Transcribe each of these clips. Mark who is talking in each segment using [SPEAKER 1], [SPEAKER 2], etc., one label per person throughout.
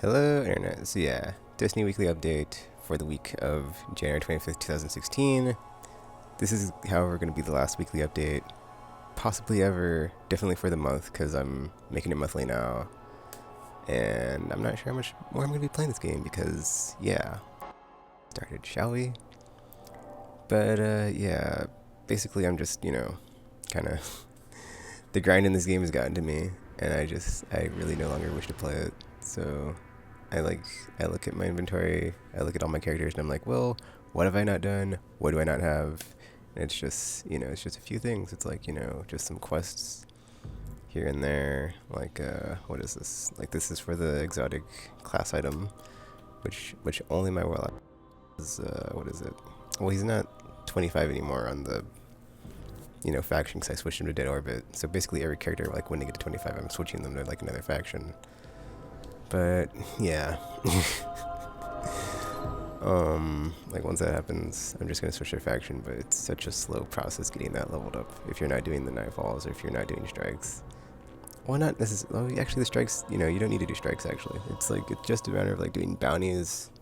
[SPEAKER 1] Hello, Internet. So yeah, Destiny Weekly Update for the week of January 25th, 2016. This is, however, going to be the last weekly update, possibly ever, definitely for the month, because I'm making it monthly now. And I'm not sure how much more I'm going to be playing this game, because, yeah. Started, shall we? But, yeah, basically I'm just, kind of, the grind in this game has gotten to me, and I really no longer wish to play it. So I like I look at my inventory, I look at all my characters, and I'm like, well, what have I not done? What do I not have? And it's just it's just a few things. It's like just some quests here and there. Like what is this? Like this is for the exotic class item, which only my warlock is. What is it? Well, he's not 25 anymore on the faction because I switched him to Dead Orbit. So basically every character, like when they get to 25, I'm switching them to like another faction. But yeah. Like once that happens, I'm just gonna switch to faction, but it's such a slow process getting that leveled up if you're not doing the nightfalls or if you're not doing strikes. Well, not necessarily. Well, actually, the strikes, you don't need to do strikes. Actually, it's just a matter of like doing bounties,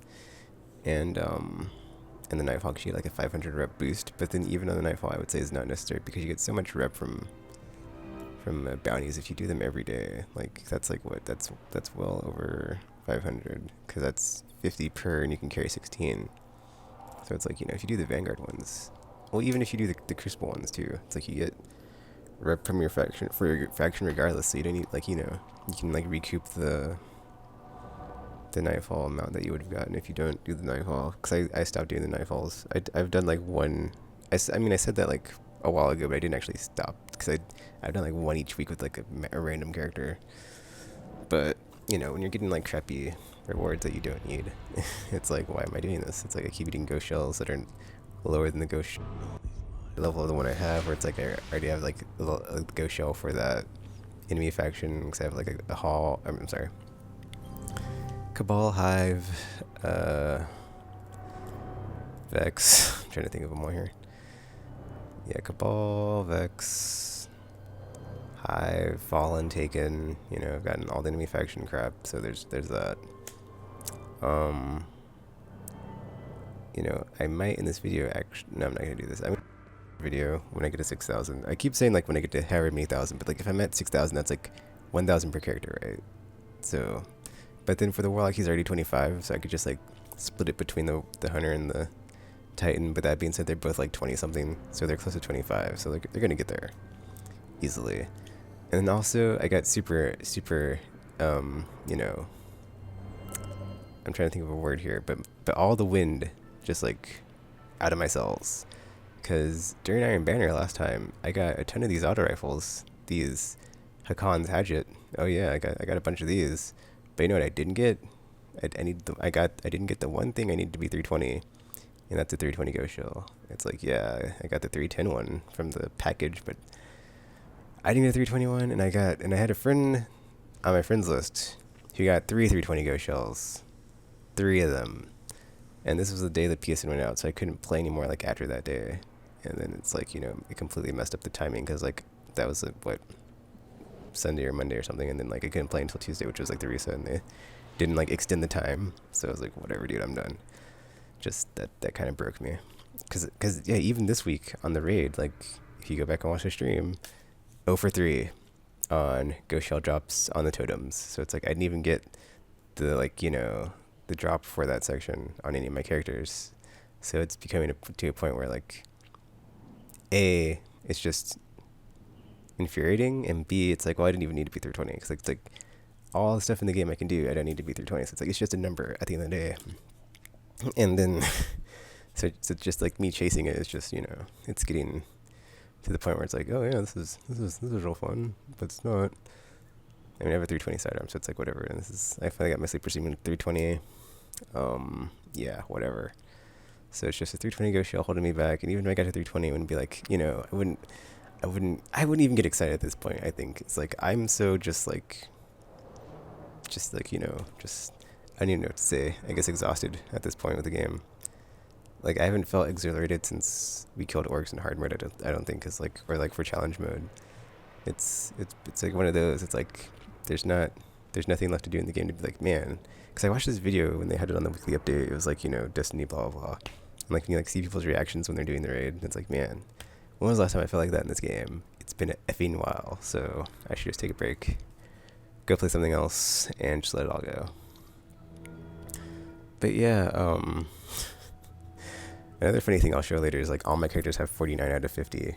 [SPEAKER 1] and and the nightfall gives you like a 500 rep boost. But then even on the nightfall, I would say is not necessary because you get so much rep from bounties if you do them every day. Like that's like what that's well over 500 because that's 50 per, and you can carry 16. So it's like if you do the Vanguard ones, well, even if you do the Crucible ones too, it's like you get rep from your faction for your faction regardless. So you don't need like you can like recoup the nightfall amount that you would have gotten if you don't do the nightfall. Because I stopped doing the nightfalls. I've done like one. I mean I said that like a while ago, but I didn't actually stop because I've done like one each week with like a random character. But when you're getting like crappy rewards that you don't need, it's like, why am I doing this? It's like I keep eating ghost shells that are lower than the ghost level of the one I have, where it's like I already have like a ghost shell for that enemy faction because I have like a hall. I'm sorry, Cabal, Hive, Vex. I'm trying to think of them more here. Yeah, Cabal, Vex, Hive, Fallen, Taken. I've gotten all the enemy faction crap, so there's that. Um, I might in this video actually. No, I'm not gonna do this. I'm gonna video when I get to 6,000. I keep saying like when I get to however many thousand, but like if I'm at 6,000, that's like 1,000 per character, right? So, but then for the Warlock, he's already 25, so I could just like split it between the Hunter and the Titan. But that being said, they're both like 20 something, so they're close to 25, so they're gonna get there easily. And then also I got super, I'm trying to think of a word here, but all the wind just like out of my cells. Because during Iron Banner last time, I got a ton of these auto rifles, these Hakon's Hatchet. Oh yeah, I got a bunch of these. But you know what I didn't get? I didn't get the one thing I needed to be 320, and that's a 320 Ghost Shell. It's like, yeah, I got the 310 one from the package, but I didn't get a 321, and I had a friend on my friends list who got 320 Ghost Shells, 3 of them. And this was the day the PSN went out, so I couldn't play anymore like after that day. And then it's like, it completely messed up the timing because like that was what, Sunday or Monday or something, and then like I couldn't play until Tuesday, which was like the reset, and they didn't like extend the time. So I was like, whatever, dude, I'm done. Just that kind of broke me. Cause yeah, even this week on the raid, like if you go back and watch the stream, 0 for 3 on Ghost Shell drops on the totems. So it's like I didn't even get the the drop for that section on any of my characters. So it's becoming to a point where like A, it's just infuriating, and B, it's like, well, I didn't even need to be 320 because it's like all the stuff in the game I can do, I don't need to be 320. So it's like it's just a number at the end of the day. And then so it's just like me chasing it is just it's getting to the point where it's like, oh yeah, this is real fun, but it's not. I mean, I have a 320 sidearm, so it's like whatever. And I finally got my sleeper stream 320. Yeah, whatever. So it's just a 320 Ghost Shell holding me back, and even if I got to 320, it wouldn't be like, I wouldn't even get excited at this point. I think it's like I'm so just I don't even know what to say. I guess exhausted at this point with the game. Like I haven't felt exhilarated since we killed orcs in hard mode. I don't think, cause like, or like for challenge mode, it's like one of those. It's like there's not there's nothing left to do in the game to be like, man. Because I watched this video when they had it on the weekly update. It was like, you know, Destiny, blah, blah, blah. And like, you like see people's reactions when they're doing the raid. And it's like, man, when was the last time I felt like that in this game? It's been a effing while. So I should just take a break, go play something else, and just let it all go. But yeah, another funny thing I'll show later is like all my characters have 49 out of 50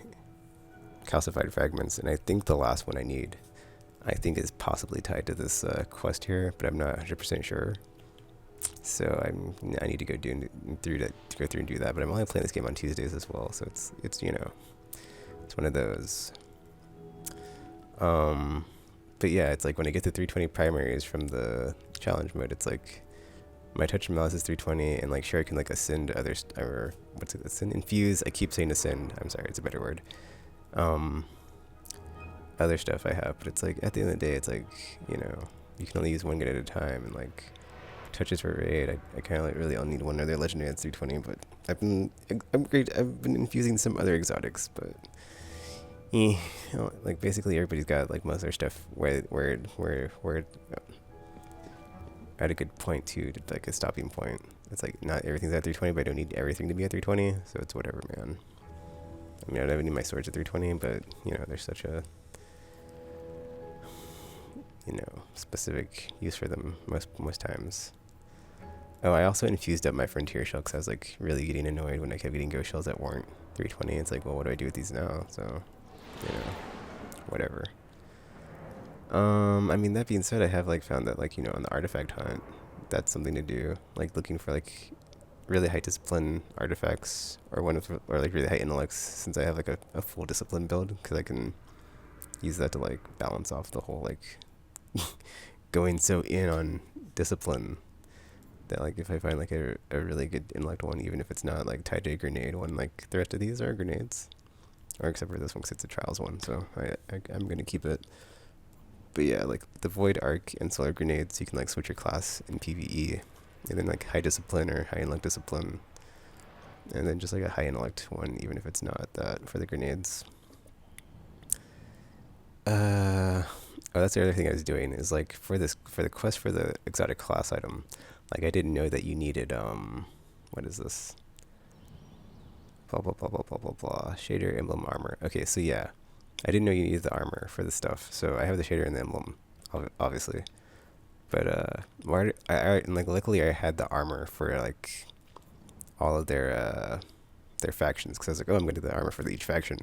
[SPEAKER 1] calcified fragments, and I think the last one I think is possibly tied to this quest here, but I'm not 100% sure. So I need to go through and do that. But I'm only playing this game on Tuesdays as well, so it's you know, it's one of those. But yeah, it's like when I get the 320 primaries from the challenge mode, it's like my touch and mouse is 320, and like sure I can like ascend or what's it, ascend, infuse. I keep saying ascend. I'm sorry, it's a better word. Other stuff I have, but it's like at the end of the day, it's like, you know, you can only use one grenade at a time, and like touches for raid, I kind of like really only need one other legendary that's 320. But I've been infusing some other exotics, but you know, like basically everybody's got like most of their stuff where at a good point too, to like a stopping point. It's like not everything's at 320, but I don't need everything to be at 320, so it's whatever, man. I mean, I don't even need my swords at 320, but you know, there's such a, you know, specific use for them most times. Oh, I also infused up my frontier shell because I was like really getting annoyed when I kept getting ghost shells that weren't 320. It's like, well, what do I do with these now? So, you know, whatever. I mean, that being said, I have like found that like, you know, on the artifact hunt, that's something to do. Like looking for like really high discipline artifacts or like really high intellects, since I have like a full discipline build, because I can use that to like balance off the whole like going so in on discipline that like if I find like a really good intellect one, even if it's not like tied to a grenade one, like the rest of these are grenades, or except for this one because it's a trials one, so I'm gonna keep it. But yeah, like the void arc and solar grenades, you can like switch your class in PvE, and then like high discipline or high intellect discipline, and then just like a high intellect one, even if it's not that, for the grenades. Oh, that's the other thing I was doing, is like for the quest for the exotic class item, like I didn't know that you needed what is this? Blah blah blah blah blah blah blah. Shader, emblem, armor. Okay, so yeah, I didn't know you needed the armor for the stuff. So I have the shader and the emblem, obviously. But and like luckily I had the armor for like all of their factions, because I was like, oh, I'm gonna do the armor for each faction.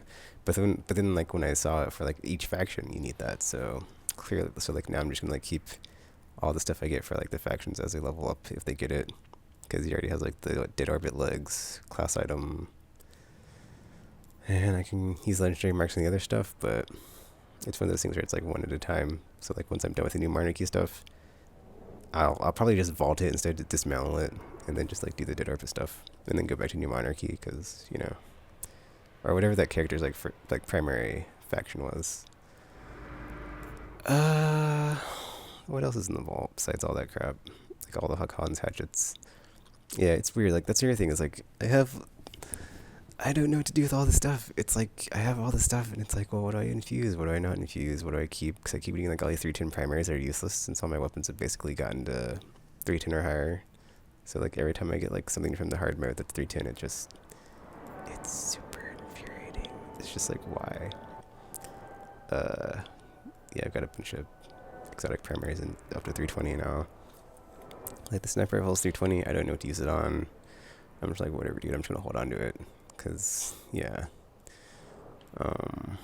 [SPEAKER 1] But then like when I saw it for like each faction, you need that. So clearly, so like now I'm just gonna like keep all the stuff I get for like the factions as they level up, if they get it, because he already has like the dead orbit legs class item, and I can use legendary marks and the other stuff. But it's one of those things where it's like one at a time. So like once I'm done with the new monarchy stuff, I'll probably just vault it instead of dismantle it, and then just like do the dead orbit stuff, and then go back to new monarchy, because you know, or whatever that character's like primary faction was. What else is in the vault besides all that crap? Like all the Hakon's hatchets. Yeah, it's weird. Like that's the other thing, is like I don't know what to do with all this stuff. It's like I have all this stuff, and it's like, well, what do I infuse? What do I not infuse? What do I keep? Because I keep getting like all these 310 primaries that are useless, since all my weapons have basically gotten to 310 or higher. So like every time I get like something from the hard mode that's 310, it's super infuriating. It's just like, why? Yeah, I've got a bunch of exotic primaries and up to 320 now. Like the sniper rifle is 320. I don't know what to use it on. I'm just like, whatever, dude. I'm just gonna hold on to it, cause yeah. And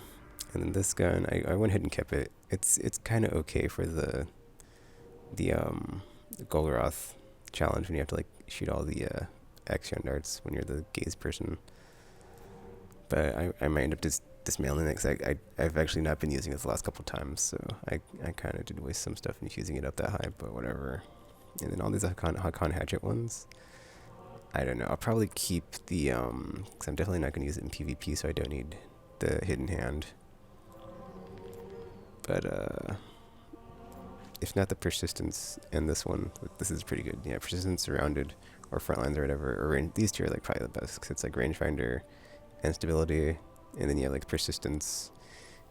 [SPEAKER 1] then this gun, I went ahead and kept it. It's kind of okay for the Golgoroth challenge, when you have to like shoot all the action darts when you're the gaze person. But I might end up just dismantling it, because I've actually not been using it the last couple of times, so I kind of did waste some stuff infusing it up that high, but whatever. And then all these Hakon hatchet ones, I don't know. I'll probably keep the because I'm definitely not going to use it in PvP, so I don't need the hidden hand. But if not the persistence and this one, this is pretty good. Yeah, persistence, surrounded, or frontlines, or whatever. Or these two are like probably the best, because it's like rangefinder and stability, and then you have like persistence.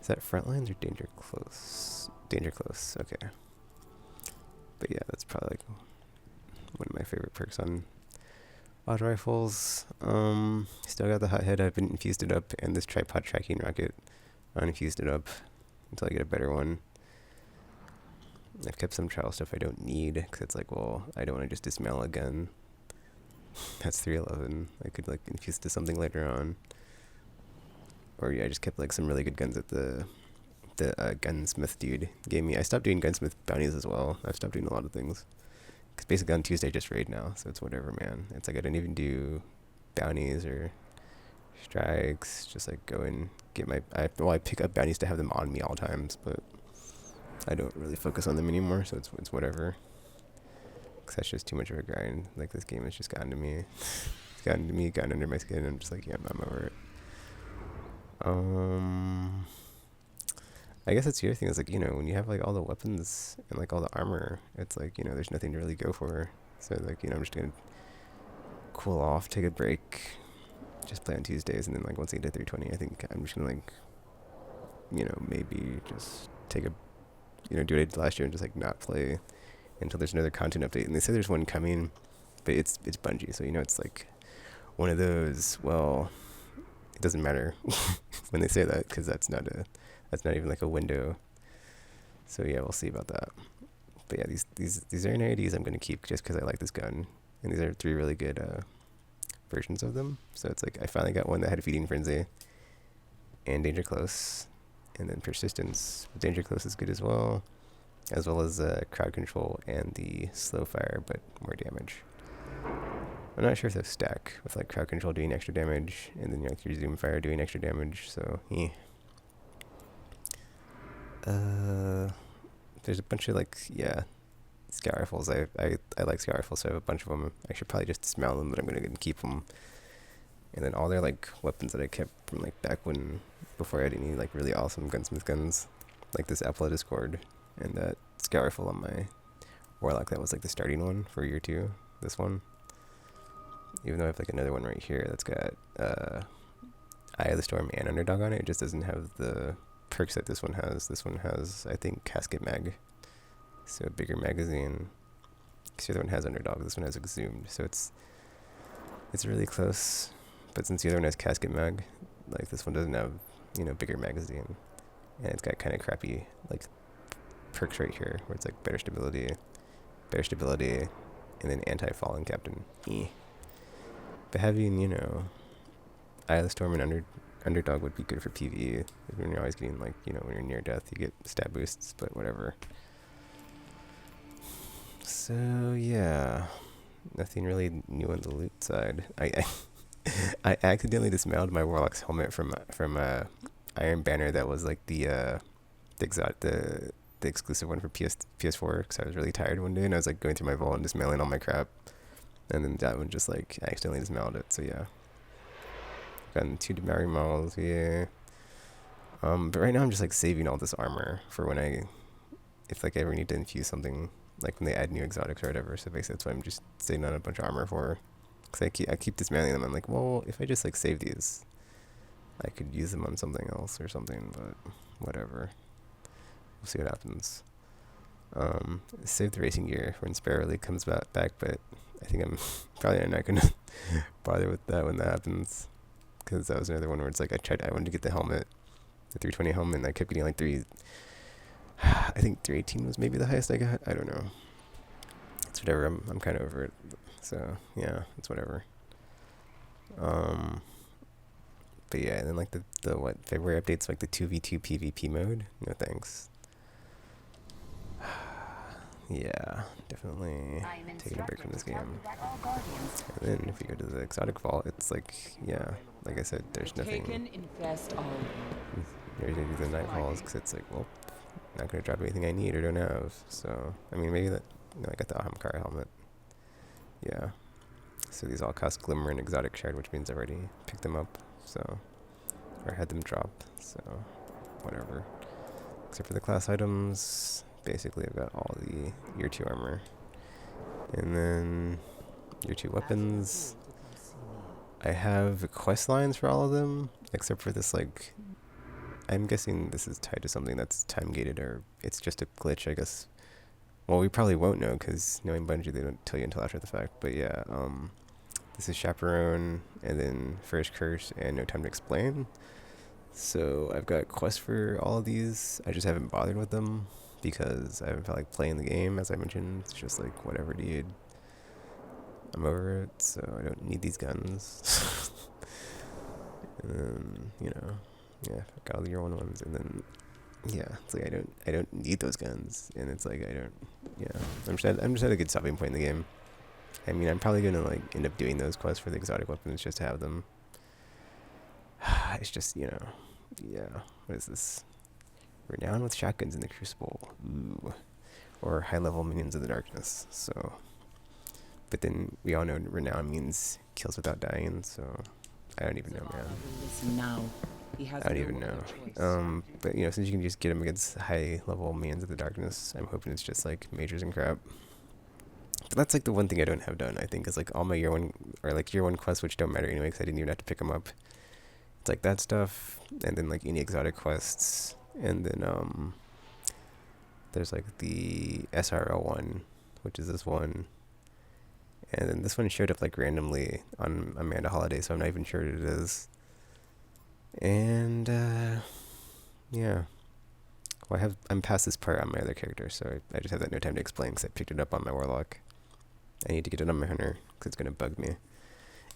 [SPEAKER 1] Is that frontlines or danger close? Danger close. Okay. But yeah, that's probably like one of my favorite perks on auto rifles. Still got the hot head. I've been infused it up, and this tripod tracking rocket. I infused it up until I get a better one. I've kept some trial stuff I don't need because it's like, well, I don't want to just dismantle a gun. That's 311. I could like infuse to something later on. Or yeah, I just kept like some really good guns that the gunsmith dude gave me. I stopped doing gunsmith bounties as well. I've stopped doing a lot of things. Because basically on Tuesday I just raid now, so it's whatever, man. It's like I don't even do bounties or strikes. Just like go and get my... I pick up bounties to have them on me all times, but I don't really focus on them anymore, so it's whatever. Because that's just too much of a grind. Like this game has just gotten to me. It's gotten to me, gotten under my skin, and I'm just like, yeah, I'm over it. I guess that's the other thing is like, you know, when you have like all the weapons and like all the armor, it's like, you know, there's nothing to really go for. So like, you know, I'm just gonna cool off, take a break, just play on Tuesdays, and then like once I get to 320, I think I'm just gonna like, you know, maybe just take a, you know, do what I did last year and just like not play until there's another content update. And they say there's one coming, but it's Bungie, so you know it's like one of those. Well, it doesn't matter when they say that because that's not even like a window. So yeah, we'll see about that. But yeah, these are IDs I'm gonna keep just because I like this gun, and these are 3 really good versions of them. So it's like I finally got one that had Feeding Frenzy and Danger Close, and then Persistence. Danger Close is good as well as Crowd Control and the Slow Fire, but more damage. I'm not sure if those stack with like Crowd Control doing extra damage and then like your Zoom Fire doing extra damage. So yeah. There's a bunch of like, yeah, scout rifles. I like scout rifles, so I have a bunch of them. I should probably just dismount them, but I'm gonna go and keep them. And then all their like weapons that I kept from like back when, before I had any like really awesome gunsmith guns, like this Apple Discord and that scout rifle on my Warlock that was like the starting one for year 2. This one, even though I have like another one right here that's got Eye of the Storm and Underdog on it, it just doesn't have the perks that this one has. This one has, I think, Casket Mag, so a bigger magazine. Because the other one has Underdog, this one has Exhumed, so it's really close. But since the other one has Casket Mag, like this one doesn't have, you know, bigger magazine, and it's got kind of crappy like perks right here, where it's like better stability, and then anti-falling captain. But having, you know, Eye of the Storm and Underdog would be good for PvE. When you're always getting like, you know, when you're near death, you get stat boosts, but whatever. So yeah, nothing really new on the loot side. I accidentally dismantled my Warlock's helmet from Iron Banner that was like the exclusive one for PS4 because I was really tired one day and I was like going through my vault and dismantling all my crap, and then that one just like accidentally dismantled it. So yeah. Gotten 2 Demari models, yeah. But right now I'm just like saving all this armor for when if like I ever need to infuse something, like when they add new exotics or whatever. So basically that's why I'm just saving on a bunch of armor for, because I keep dismantling them. I'm like, well, if I just like save these, I could use them on something else or something, but whatever. We'll see what happens. Save the racing gear when Sparrow League comes back, but I think I'm probably not gonna bother with that when that happens. Because that was another one where it's like I wanted to get the helmet, the 320 helmet, and I kept getting like I think 318 was maybe the highest I got. I don't know. It's whatever. I'm kind of over it. So yeah, it's whatever. But yeah, and then like the February updates, like the 2v2 PvP mode. No thanks. Yeah, definitely taking a break from this game. And then if you go to the exotic vault, it's like, yeah, like I said, there's nothing. There's maybe the Nightfalls, because it's like, well, not going to drop anything I need or don't have. So, I mean, maybe that, no, I got the Ahamkara helmet. Yeah. So these all cost Glimmer and Exotic Shard, which means I already picked them up, so, or had them drop, so, whatever. Except for the class items. Basically, I've got all the year 2 armor. And then year 2 weapons. I have quest lines for all of them, except for this, like, I'm guessing this is tied to something that's time gated, or it's just a glitch, I guess. Well, we probably won't know because knowing Bungie, they don't tell you until after the fact. But yeah, this is Chaperone, and then First Curse, and No Time to Explain. So I've got quests for all of these. I just haven't bothered with them because I haven't felt like playing the game, as I mentioned. It's just like, whatever, dude. I'm over it, so I don't need these guns. And then, yeah, I got all the year one ones, and then yeah, it's like I don't need those guns, and it's like I don't, yeah. I'm just at a good stopping point in the game. I mean, I'm probably gonna like end up doing those quests for the exotic weapons just to have them. It's just, yeah. What is this? Renown with shotguns in the Crucible. Ooh. Or high level minions of the darkness. So, but then we all know renown means kills without dying. So, I don't even know, man.
[SPEAKER 2] Listen now. He has
[SPEAKER 1] I don't
[SPEAKER 2] no
[SPEAKER 1] even
[SPEAKER 2] other
[SPEAKER 1] know.
[SPEAKER 2] choice.
[SPEAKER 1] But since you can just get them against high level minions of the darkness, I'm hoping it's just like majors and crap. But that's like the one thing I don't have done. I think is like all my year one or like year one quests, which don't matter anyway, because I didn't even have to pick them up. It's like that stuff, and then like any exotic quests, and then there's like the SRL one, which is this one, and then this one showed up like randomly on Amanda Holiday, so I'm not even sure what it is. And yeah, well, I'm past this part on my other character, so I just have that No Time to Explain because I picked it up on my Warlock. I need to get it on my Hunter because it's gonna bug me.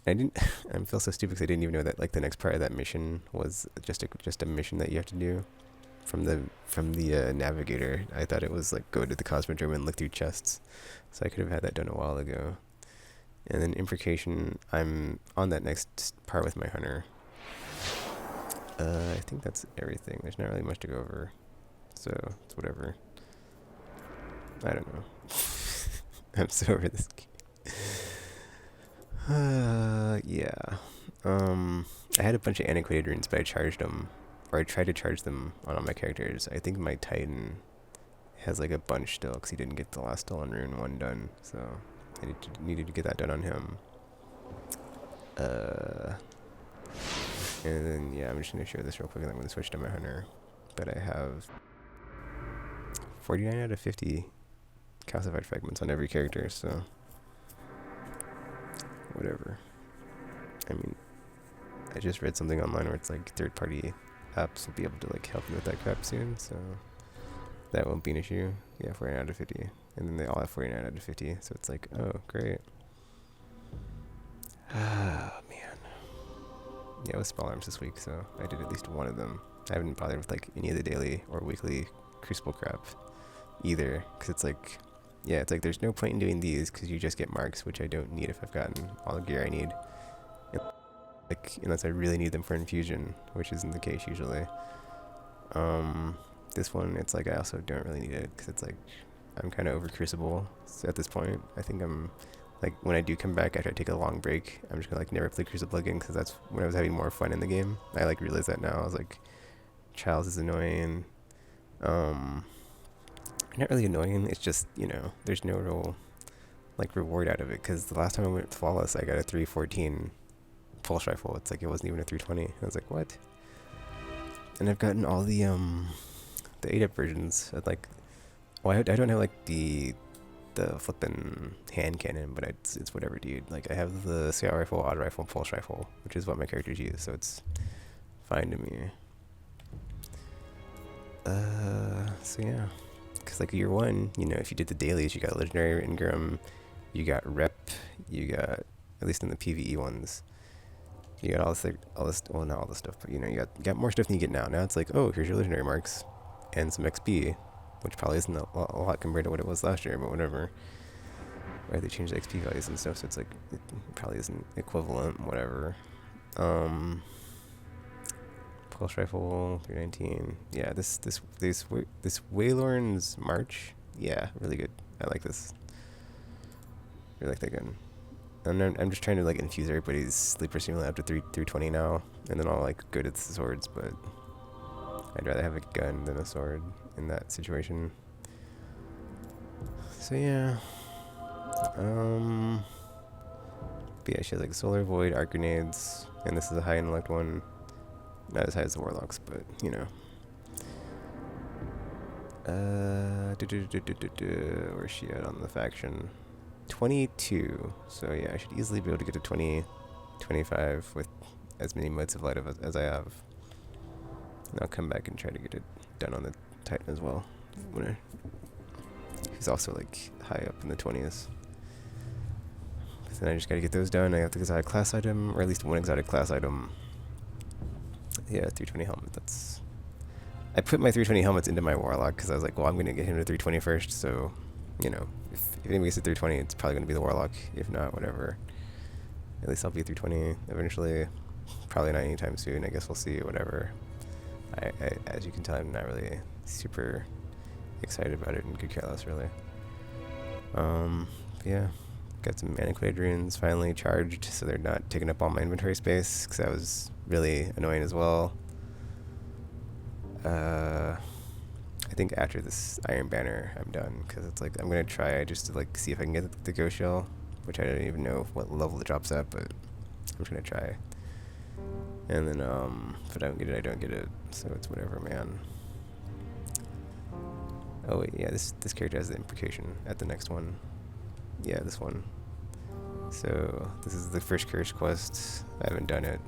[SPEAKER 1] I didn't. I feel so stupid because I didn't even know that like the next part of that mission was just a mission that you have to do from the navigator. I thought it was like go to the Cosmodrome and look through chests, so I could have had that done a while ago. And then Imprecation, I'm on that next part with my Hunter. I think that's everything. There's not really much to go over, so it's whatever. I don't know. I'm so over this game. Yeah. I had a bunch of antiquated runes, but I charged them, or I tried to charge them on all my characters. I think my Titan has like a bunch still, because he didn't get the last stolen rune one done, so I needed to get that done on him. And then, yeah, I'm just going to show this real quick, and I'm going to switch to my Hunter. But I have 49 out of 50 calcified fragments on every character, so whatever. I mean, I just read something online where it's like third-party apps will be able to like help me with that crap soon, so that won't be an issue. Yeah, 49 out of 50. And then they all have 49 out of 50, so it's like, oh, great. Ah, man. Yeah, it was Spell Arms this week, so I did at least one of them. I haven't bothered with like any of the daily or weekly Crucible crap either, because it's like, yeah, it's like there's no point in doing these because you just get marks, which I don't need if I've gotten all the gear I need. Like, unless I really need them for infusion, which isn't the case usually. This one, it's like I also don't really need it because it's like I'm kind of over Crucible at this point. I think I'm like, when I do come back after I take a long break, I'm just gonna like never play Crucible again because that's when I was having more fun in the game. I like realize that now. I was like, Trials is annoying. Not really annoying. It's just, there's no real like reward out of it because the last time I went flawless, I got a 314 pulse rifle. It's like it wasn't even a 320. I was like, what? And I've gotten all the 8-up versions of like, well, I don't have like the flippin' hand cannon, but it's whatever, dude. Like I have the scout rifle, auto rifle, and pulse rifle, which is what my characters use, so it's fine to me. So yeah, because like year one, if you did the dailies, you got legendary Ingram, you got rep, you got, at least in the PvE ones, you got all this, well, not all this stuff, but you got more stuff than you get now. Now it's like, oh, here's your legendary marks and some XP, which probably isn't a lot compared to what it was last year, but whatever. Right, they changed the XP values and stuff, so it's like it probably isn't equivalent, whatever. Pulse rifle 319. Yeah, this Waylorn's March. Yeah, really good. I like this. Really like that gun. I'm just trying to like infuse everybody's sleeper simulant up to 320 now, and then I'll like go to the swords, but I'd rather have a gun than a sword in that situation. So yeah. But yeah, she has like Solar Void, Arc Grenades, and this is a high intellect one. Not as high as the Warlocks, but Where's she at on the faction? 22. So yeah, I should easily be able to get to 20, 25 with as many motes of light as I have. And I'll come back and try to get it done on the Titan as well. He's also like high up in the 20s. So then I just gotta get those done. I have the exotic class item, or at least one exotic class item. Yeah, 320 helmet. That's. I put my 320 helmets into my warlock because I was like, well, I'm gonna get him to 320 first. So, you know, if anybody gets to 320, it's probably gonna be the warlock. If not, whatever. At least I'll be 320 eventually. Probably not anytime soon. I guess we'll see. Whatever. I as you can tell, I'm not really super excited about it and could care less really. Yeah. Got some Maniquated runes finally charged, so they're not taking up all my inventory space, because that was really annoying as well. I think after this Iron Banner, I'm done, because it's like, I'm going to try just to like see if I can get the Ghost Shell, which I don't even know what level it drops at, but I'm just going to try. And then, if I don't get it, I don't get it, so it's whatever, man. Oh wait, yeah, this character has the implication at the next one. Yeah, this one. So this is the first curse quest. I haven't done it.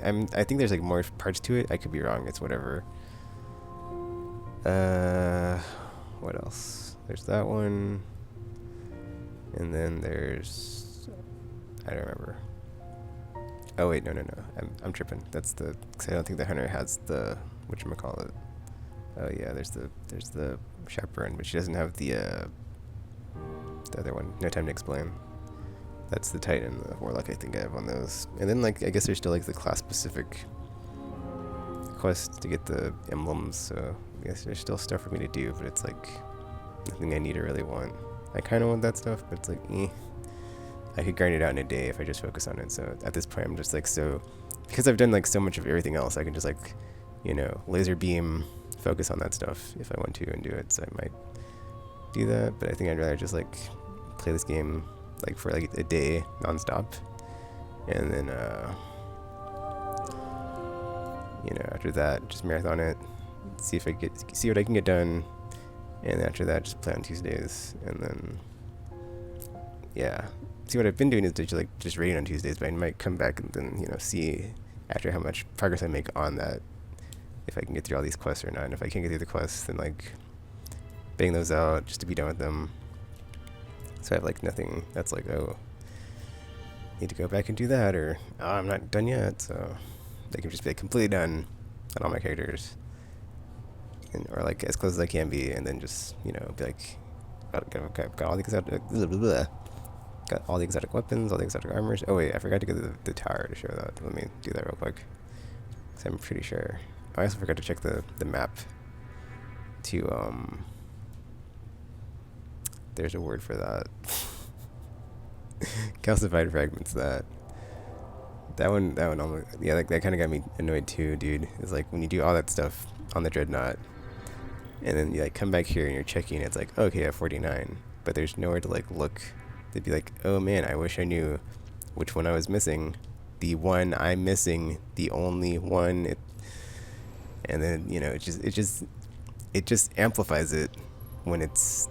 [SPEAKER 1] I think there's like more parts to it. I could be wrong. It's whatever. What else? There's that one. And then there's, I don't remember. Oh wait, no. I'm tripping. That's the, cause I don't think the hunter has the, whatchamacallit. Oh yeah, there's the chaperone, but she doesn't have the other one. No time to explain. That's the Titan, the warlock I think I have on those. And then like, I guess there's still like the class specific quest to get the emblems, so I guess there's still stuff for me to do, but it's like nothing I need or really want. I kind of want that stuff, but it's like, I could grind it out in a day if I just focus on it. So at this point I'm just like, so, because I've done like so much of everything else, I can just like, you know, laser beam, focus on that stuff if I want to and do it. So I might do that, but I think I'd rather just like play this game like for like a day nonstop, and then you know, after that just marathon it, see what I can get done, and after that just play on Tuesdays, and then yeah, see what I've been doing is just raiding on Tuesdays, but I might come back and then, you know, see after how much progress I make on that, if I can get through all these quests or not. And if I can't get through the quests, then like bang those out just to be done with them. So I have like nothing that's like, oh, need to go back and do that, or oh, I'm not done yet. So they can just be like completely done on all my characters, and, or like as close as I can be, and then just, you know, be like, got all the exotic weapons, all the exotic armors. Oh wait, I forgot to go to the tower to show that. Let me do that real quick, because I'm pretty sure. I also forgot to check the map to there's a word for that. Calcified fragments. That one almost, yeah, like that kind of got me annoyed too, dude. It's like when you do all that stuff on the Dreadnought, and then you like come back here and you're checking, it's like, okay, I have 49, but there's nowhere to like look. They'd be like, oh man, I wish I knew which one I was missing. The one I'm missing, the only one. And then, you know, it just amplifies it when it's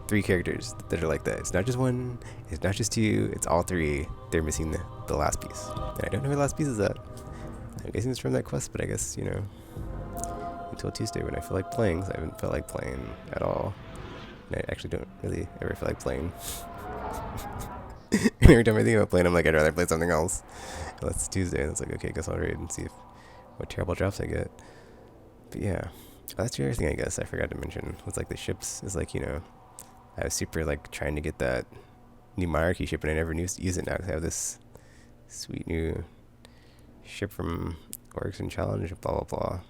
[SPEAKER 1] 3 characters that are like that. It's not just one, it's not just 2, it's all 3. They're missing the last piece. And I don't know where the last piece is at. I'm guessing it's from that quest, but I guess, you know, until Tuesday when I feel like playing, because I haven't felt like playing at all. And I actually don't really ever feel like playing. And every time I think about playing, I'm like, I'd rather play something else. Unless it's Tuesday, and it's like, okay, I guess I'll raid and see what terrible drops I get. But yeah, that's the other thing I guess I forgot to mention was like the ships. Is like, you know, I was super like trying to get that new monarchy ship, and I never use it now because I have this sweet new ship from Orcs and Challenge, blah blah blah.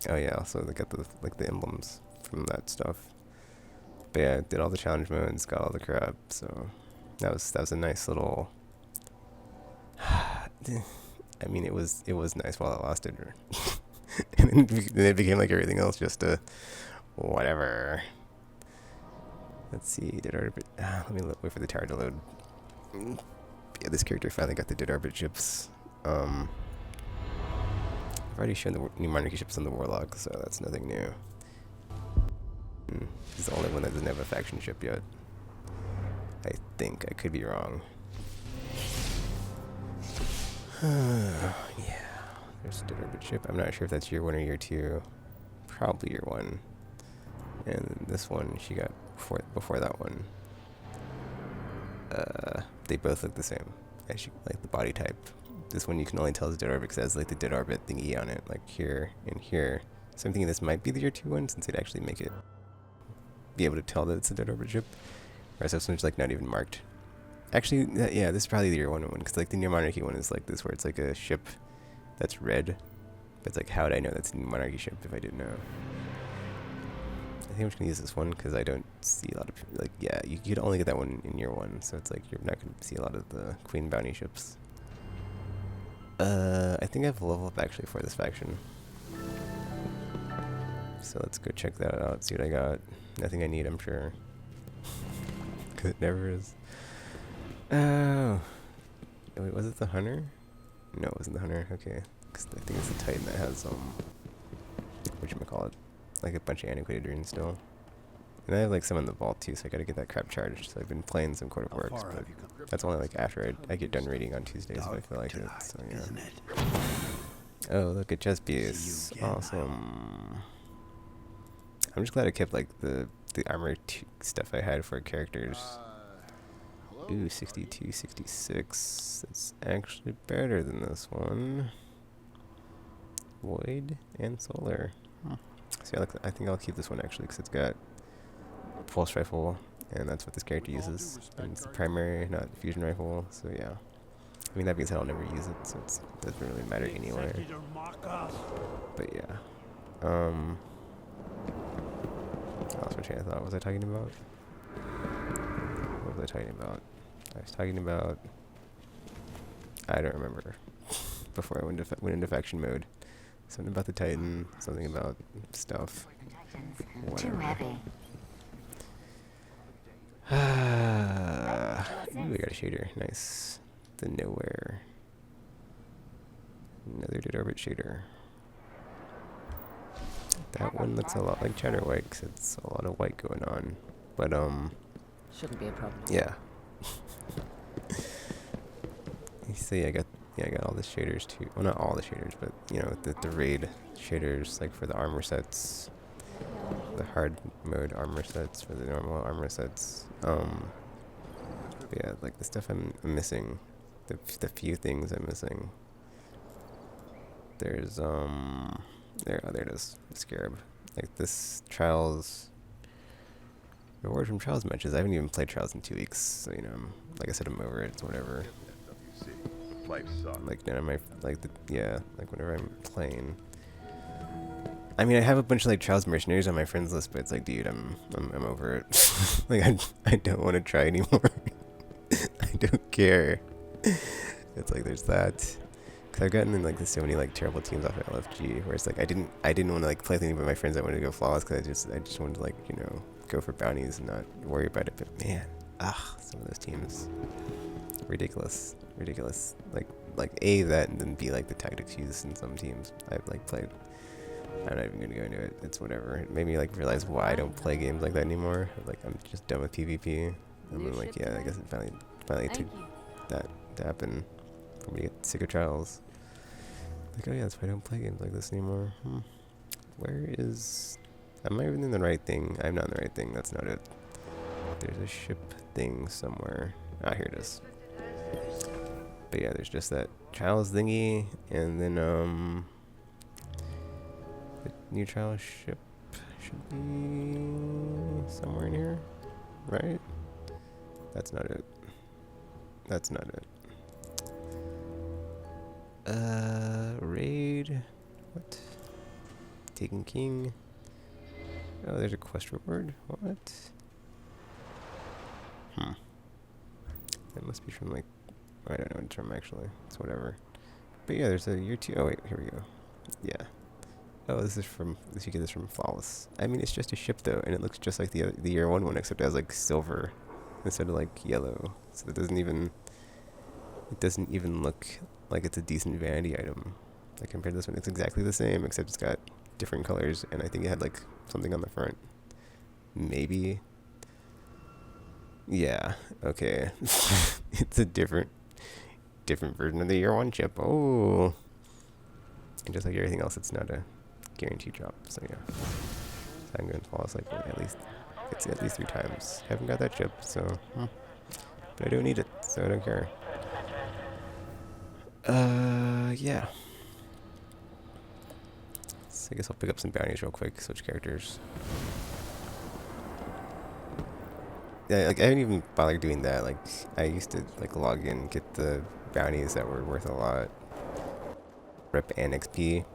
[SPEAKER 1] Oh yeah, also they got the like the emblems from that stuff. But yeah, did all the challenge modes, got all the crap. So that was a nice little. I mean, it was nice while it lasted. And then it became like everything else, just whatever. Let's see, Dead Orbit. Let me wait for the tower to load. Yeah, this character finally got the Dead Orbit ships. I've already shown the new monarchy ships on the Warlock, so that's nothing new. He's the only one that doesn't have a faction ship yet. I think. I could be wrong. Yeah. There's a Dead Orbit ship. I'm not sure if that's year 1 or year 2. Probably year 1. And this one she got before that one. They both look the same. Actually, like the body type. This one you can only tell is Dead Orbit because it has like the Dead Orbit thingy on it, like here and here. So I'm thinking this might be the year 2 one since it'd actually make it be able to tell that it's a Dead Orbit ship. Whereas this one's like not even marked. Actually, yeah, this is probably the year 1 one because like the New Monarchy one is like this where it's like a ship that's red. But it's like, how would I know that's a New Monarchy ship if I didn't know? I think I'm just gonna use this one because I don't see a lot of like, yeah, you could only get that one in year 1, so it's like you're not gonna see a lot of the Queen Bounty ships. I think I have a level up actually for this faction. So let's go check that out, see what I got. Nothing I need, I'm sure. Because it never is. Oh. Wait, was it the Hunter? No, it wasn't the Hunter. Okay. Because I think it's the Titan that has, whatchamacallit? Like a bunch of antiquated runes still. And I have like some in the vault too, so I gotta get that crap charged. So I've been playing some Court of Works, but that's only like after I get done reading on Tuesdays if I feel like it. So yeah. Oh, look at chest piece. Awesome. I'm just glad I kept like the armor stuff I had for characters. Ooh, 62, 66. That's actually better than this one. Void and Solar. So yeah, I think I'll keep this one actually because it's got pulse rifle, and that's what this character uses. And it's the primary, not the fusion rifle. So yeah. I mean, that being said, I'll never use it, so it doesn't really matter anyway. But yeah. I lost my train of thought. What was I talking about? What was I talking about? I was talking about... I don't remember. Before I went into faction mode. Something about the Titan, something about stuff. Whatever.
[SPEAKER 3] Too heavy.
[SPEAKER 1] Ooh, we got a shader. Nice. The Nowhere. Another Dead Orbit shader. That one looks a lot like Cheddar White because it's a lot of white going on. But,
[SPEAKER 2] Shouldn't be a problem.
[SPEAKER 1] yeah. You see, I got all the shaders too. Well, not all the shaders, but, you know, the raid shaders, like for the armor sets. The hard mode armor sets for the normal armor sets. Yeah, like the stuff I'm missing. The few things I'm missing. There's, there it is. The Scarab. Like this Trials... Reward from Trials matches. I haven't even played Trials in 2 weeks, so, you know, like I said, I'm over it, it's whatever. Like, none of my, like, like, whenever I'm playing. I mean, I have a bunch of, like, Trials mercenaries on my friends list, but it's like, dude, I'm over it. Like, I don't want to try anymore. I don't care. It's like, there's that. Cause I've gotten in, like, so many, like, terrible teams off of LFG, where it's like, I didn't want to, like, play with any of my friends that wanted to go flawless, cause I just wanted to, like, you know, go for bounties and not worry about it. But man, some of those teams, ridiculous. Like A, that, and then B, like the tactics used in some teams I've like played. I'm not even gonna go into it. It's whatever. It made me like realize why I don't play games like that anymore. Like I'm just done with PvP. And then like, yeah, I guess it finally took that to happen for me to get sick of Trials. Like, oh yeah, that's why I don't play games like this anymore. Where is... Am I even in the right thing? I'm not in the right thing. That's not it. There's a ship thing somewhere. Ah, here it is. But yeah, there's just that Trials thingy, and then the new Trials ship should be somewhere in here, right? That's not it. That's not it. Raid. What? Taken King. Oh, there's a quest reward. What? That must be from like, I don't know what term actually. It's whatever. But yeah, there's a year 2. Oh wait, here we go. Yeah. Oh, this you get this from Flawless. I mean, it's just a ship though, and it looks just like the year 1 one, except it has like silver instead of like yellow. So it doesn't even look like it's a decent vanity item. Like compared to this one, it's exactly the same, except it's got different colors, and I think it had like something on the front. maybe. Yeah, okay. It's a different version of the year one chip. Oh. And just like everything else, it's not a guaranteed drop. So yeah. So I'm going to fall asleep at least. It's at least 3 times. Haven't got that chip, so. But I don't need it, so I don't care. Yeah. So I guess I'll pick up some bounties real quick, switch characters. Yeah, like I haven't even bothered doing that. Like I used to like log in, get the bounties that were worth a lot, rep and XP,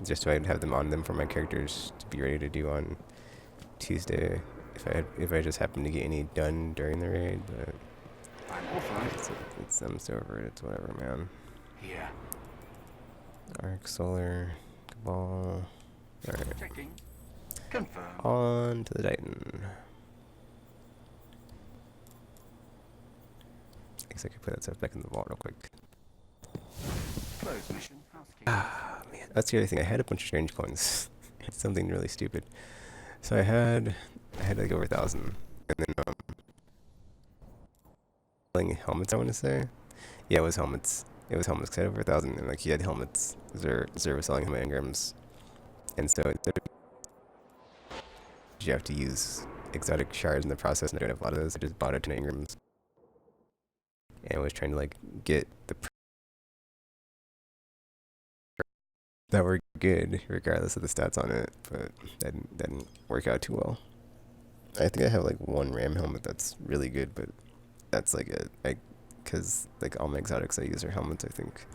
[SPEAKER 1] just so I'd have them on them for my characters to be ready to do on Tuesday if I just happen to get any done during the raid. But I'm so over it. It's whatever, man.
[SPEAKER 3] Here.
[SPEAKER 1] Arc, Solar, Cabal. Alright.
[SPEAKER 3] Checking. Confirm.
[SPEAKER 1] On to the Titan. I guess I could put that stuff back in the vault real quick.
[SPEAKER 3] Close mission. Housekeeping.
[SPEAKER 1] Ah, man. That's the other thing. I had a bunch of strange coins. It's something really stupid. So I had like over 1,000. And then, selling helmets, I want to say. Yeah, it was helmets. It was helmets, 'cause I had over 1,000, and like he had helmets. Zer was selling him engrams. And so you have to use exotic shards in the process, and I don't have a lot of those. I just bought a ton of engrams. And I was trying to like get the that were good regardless of the stats on it, but that didn't work out too well. I think I have like one ram helmet that's really good, but that's like because like all my exotics I use are helmets, I think,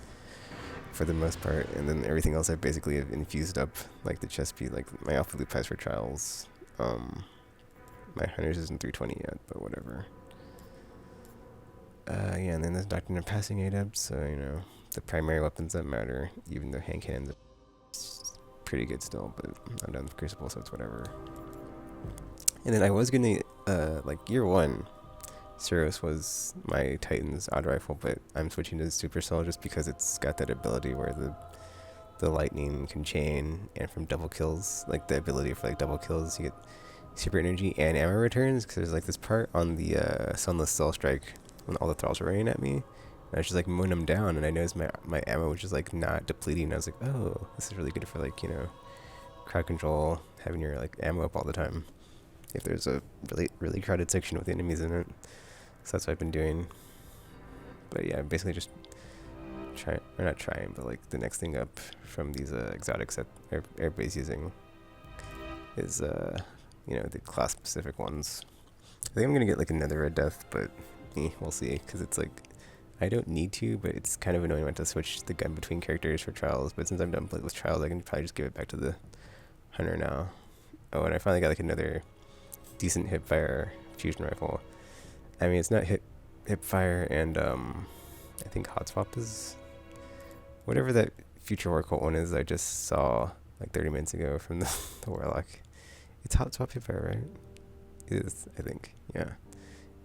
[SPEAKER 1] for the most part, and then everything else I basically have infused up, like the chest piece, like my alpha loop has for trials. My hunters isn't 320 yet, but whatever. Yeah, and then there's Doctrine of Passing Adept, so you know the primary weapons that matter, even though hand cannons are pretty good still, but I'm done with Crucible, so it's whatever. And then I was gonna like year 1, Suros was my Titan's auto rifle, but I'm switching to Supercell just because it's got that ability where the lightning can chain, and from double kills, like the ability for like double kills, you get super energy and ammo returns. Because there's like this part on the Sunless Cell Strike when all the thralls were raining at me, and I was just like mowing them down, and I noticed my ammo was just like not depleting. I was like, oh, this is really good for like, you know, crowd control, having your like ammo up all the time if there's a really crowded section with enemies in it. So that's what I've been doing. But yeah, basically just not trying, but like the next thing up from these exotics that everybody's using is you know, the class specific ones. I think I'm gonna get like another Red Death, but we'll see, because it's like I don't need to, but it's kind of annoying when I have to switch the gun between characters for trials. But since I'm done with trials, I can probably just give it back to the hunter now. Oh, and I finally got like another decent hipfire fusion rifle. I mean, it's not hipfire, and I think hot swap is whatever that future war cult one is I just saw like 30 minutes ago from the warlock. It's hot swap hipfire, right? It is, I think. Yeah,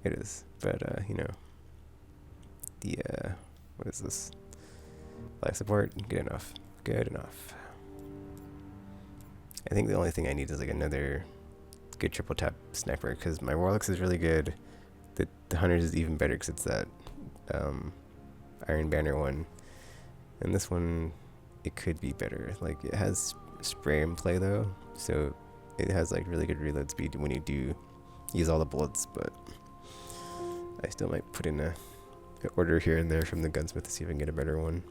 [SPEAKER 1] it is. But you know, the what is this? Life support, good enough. Good enough. I think the only thing I need is like another good triple tap sniper, because my warlocks is really good. The hunters is even better because it's that Iron Banner one, and this one it could be better. Like it has spray and play though, so it has like really good reload speed when you do use all the bullets. But I still might put in a order here and there from the gunsmith to see if I can get a better one.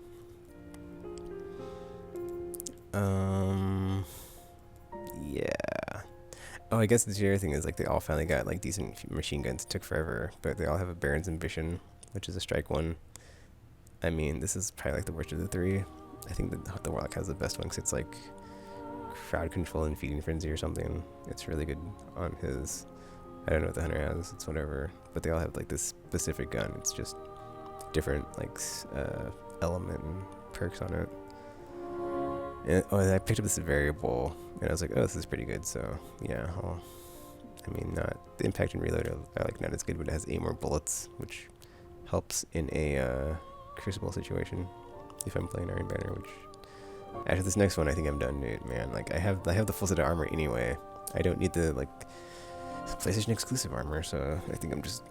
[SPEAKER 1] Yeah. Oh, I guess the other thing is like they all finally got like decent machine guns. It took forever, but they all have a Baron's Ambition, which is a strike one. I mean, this is probably like the worst of the 3. I think the Warlock has the best one because it's like crowd control and feeding frenzy or something. It's really good on his. I don't know what the Hunter has. It's whatever. But they all have like this specific gun. It's just different like element and perks on it. And, and I picked up this variable, and I was like, oh, this is pretty good. So yeah, I mean, not the impact and reload are like not as good, but it has 8 more bullets, which helps in a Crucible situation if I'm playing Iron Banner. Which after this next one, I think I'm done, dude. Man, like I have the full set of armor anyway. I don't need the like PlayStation exclusive armor, so I think I'm just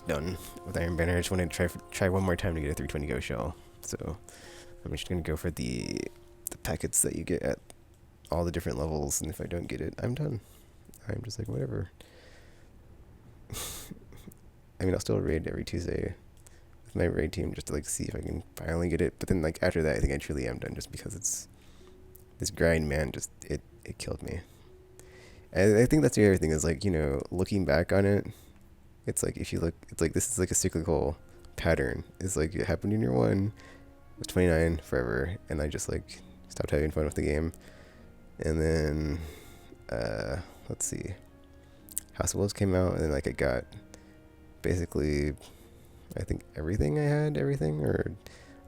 [SPEAKER 1] done with Iron Banner. I just wanted to try one more time to get a 320 Go shell. So I'm just gonna go for the packets that you get at all the different levels, and if I don't get it, I'm done. I'm just like, whatever. I mean, I'll still raid every Tuesday with my raid team just to like see if I can finally get it. But then like after that, I think I truly am done, just because it's this grind, man. Just it killed me. And I think that's the other thing is like, you know, looking back on it, it's like if you look, it's like this is like a cyclical pattern. It's like it happened in year one, it was 29 forever, and I just like stopped having fun with the game. And then let's see, House of Wolves came out, and then like it got basically, I think everything I had, or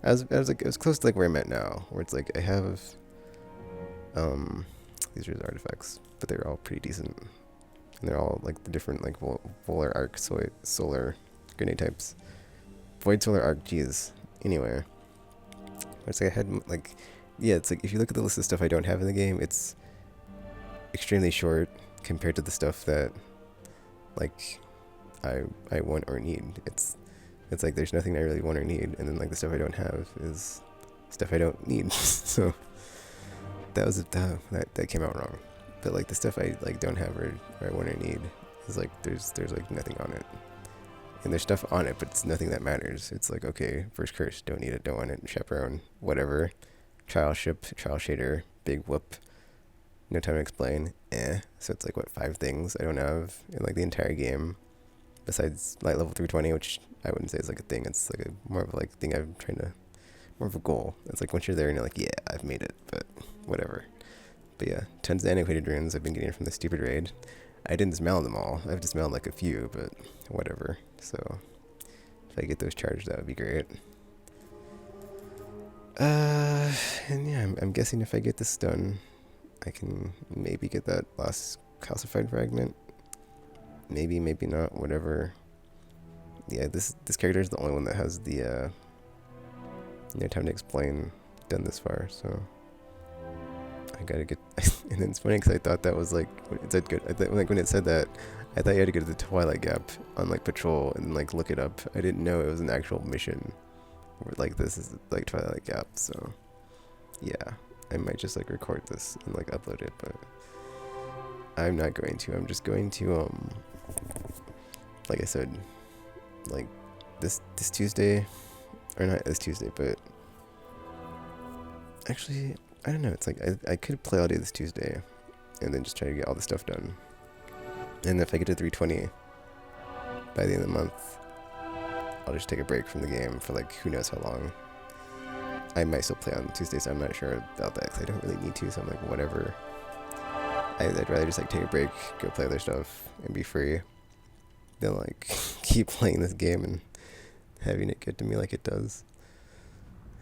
[SPEAKER 1] I was like, it was close to like where I'm at now, where it's like I have these are artifacts, but they're all pretty decent, and they're all like the different like Volar Arc solar grenade types. Void Solar Arc, geez. Anyway, it's like I had like, yeah, it's like if you look at the list of stuff I don't have in the game, it's extremely short compared to the stuff that like I want or need. It's like there's nothing I really want or need, and then like the stuff I don't have is stuff I don't need. So that was that came out wrong. But like the stuff I like don't have or I want or need is like there's like nothing on it. And there's stuff on it, but it's nothing that matters. It's like, okay, first curse, don't need it, don't want it, chaperone, whatever. Trial ship, trial shader, big whoop, no time to explain, So it's like, what, 5 things I don't have in like the entire game, besides light level 320, which I wouldn't say is like a thing. It's like a more of like thing I'm trying to, more of a goal. It's like once you're there and you're like, yeah, I've made it, but whatever. But yeah, tons of antiquated runes I've been getting from the stupid raid. I didn't smell them all. I've just smelled like a few, but whatever. So if I get those charged, that would be great. And yeah, I'm guessing if I get this done, I can maybe get that last calcified fragment. Maybe not, whatever. Yeah, this character is the only one that has the no time to explain done this far, so I gotta get. And then it's funny because I thought that was like, it said good. Like when it said that, I thought you had to go to the Twilight Gap on like patrol and like look it up. I didn't know it was an actual mission. Where like this is like Twilight Gap, so yeah, I might just like record this and like upload it, but I'm not going to. I'm just going to like I said, like this Tuesday, or not this Tuesday, but actually I don't know. It's like I could play all day this Tuesday, and then just try to get all the stuff done. And if I get to 320 by the end of the month, I'll just take a break from the game for like who knows how long. I might still play on Tuesdays. I'm not sure about that because I don't really need to. So I'm like, whatever. I'd rather just like take a break, go play other stuff, and be free, than like keep playing this game and having it get to me like it does.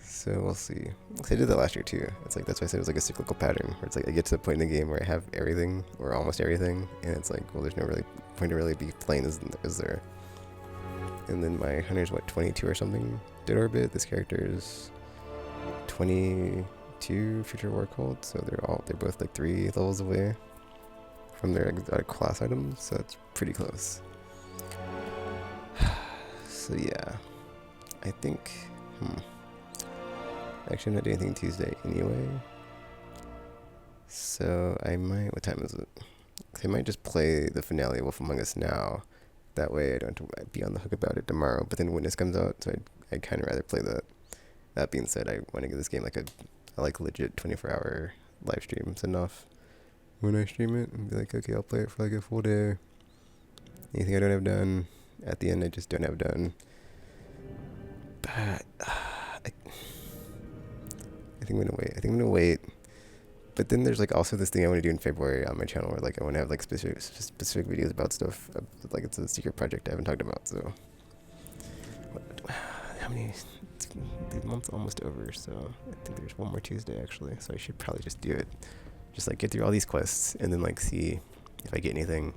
[SPEAKER 1] So we'll see. I did that last year too. It's like that's why I said it was like a cyclical pattern where it's like I get to the point in the game where I have everything or almost everything, and it's like, well, there's no really point to really be playing, is there? And then my hunter's what, 22 or something Dead Orbit. This character is 22 Future War Cult, so they're both like 3 levels away from their exotic class items, so it's pretty close. So yeah, I think actually I'm not doing anything Tuesday anyway, so I might, what time is it? I might just play the finale of Wolf Among Us now. That way I don't have to be on the hook about it tomorrow. But then Witness comes out, so I'd kind of rather play that. That being said, I want to give this game like a like legit 24-hour live stream. Send off when I stream it and be like, okay, I'll play it for like a full day. Anything I don't have done, at the end I just don't have done. But I think I'm gonna wait. But then there's like also this thing I want to do in February on my channel where like I want to have like specific videos about stuff, like it's a secret project I haven't talked about. So how many? The month's almost over, so I think there's one more Tuesday actually. So I should probably just do it, just like get through all these quests and then like see if I get anything.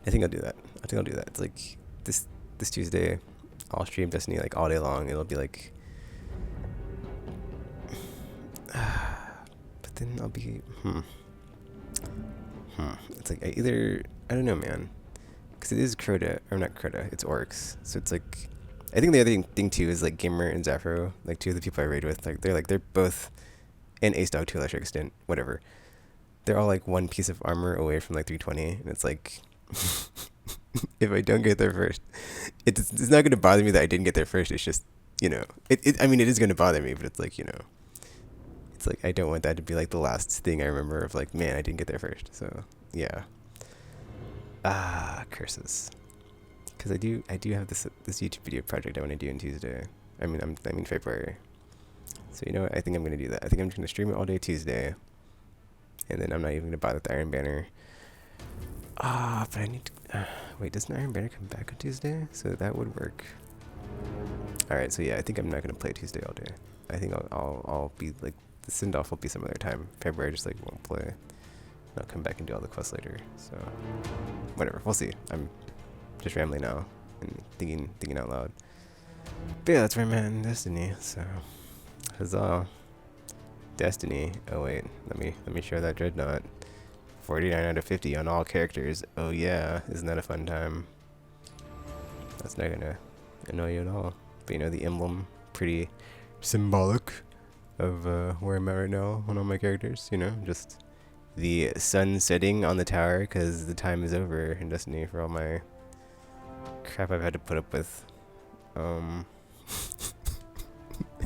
[SPEAKER 1] I think I'll do that. It's like this Tuesday, I'll stream Destiny like all day long. It'll be like. Then I'll be It's like I don't know, man. Because it is Crota, or not Crota, it's Orcs. So it's like, I think the other thing too is like Gamer and Zafro, like two of the people I raid with, they're both, and Ace Dog to a lesser extent, whatever. They're all like one piece of armor away from like 320, and it's like, if I don't get there first, it's not gonna bother me that I didn't get there first. It's just, I mean, it is gonna bother me, but it's like, it's like I don't want that to be like the last thing I remember of like, man, I didn't get there first. So yeah. Curses. Because I do have this YouTube video project I want to do on Tuesday. I mean February. So you know what? I think I'm gonna do that. I think I'm just gonna stream it all day Tuesday, and then I'm not even gonna bother with Iron Banner. But I need to. Wait, doesn't Iron Banner come back on Tuesday? So that would work. All right. So yeah, I think I'm not gonna play Tuesday all day. I think I'll be like the send off will be some other time. February I just like won't play. I'll come back and do all the quests later. So whatever. We'll see. I'm just rambling now and thinking out loud. But yeah, that's where I'm at in Destiny. So huzzah. Destiny. Oh wait, let me show that Dreadnought. 49 out of 50 on all characters. Oh yeah, isn't that a fun time? That's not gonna annoy you at all. But you know, the emblem, pretty symbolic of where I'm at right now on all my characters. You know, just the sun setting on the tower because the time is over in Destiny for all my crap I've had to put up with. And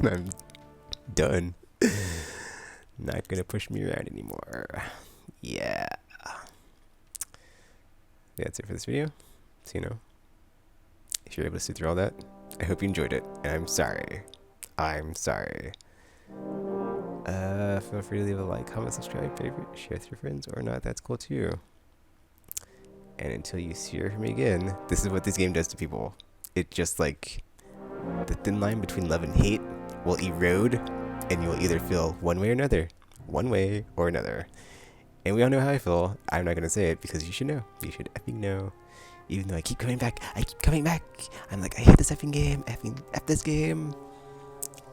[SPEAKER 1] I'm done. Not gonna push me around anymore. Yeah. That's it for this video. So if you're able to see through all that, I hope you enjoyed it. And I'm sorry. Feel free to leave a like, comment, subscribe, favorite, share with your friends, or not. That's cool too. And until you hear from me again, this is what this game does to people. It just like the thin line between love and hate will erode, and you will either feel one way or another. One way or another. And we all know how I feel. I'm not gonna say it because you should know. You should effing know. Even though I keep coming back. I'm like, I hate this effing game. F this game.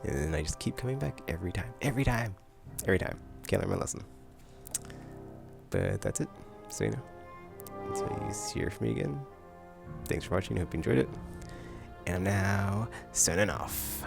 [SPEAKER 1] And then I just keep coming back every time. Can't learn my lesson. But that's it. So until you hear from me again, thanks for watching. Hope you enjoyed it. And I'm now signing off.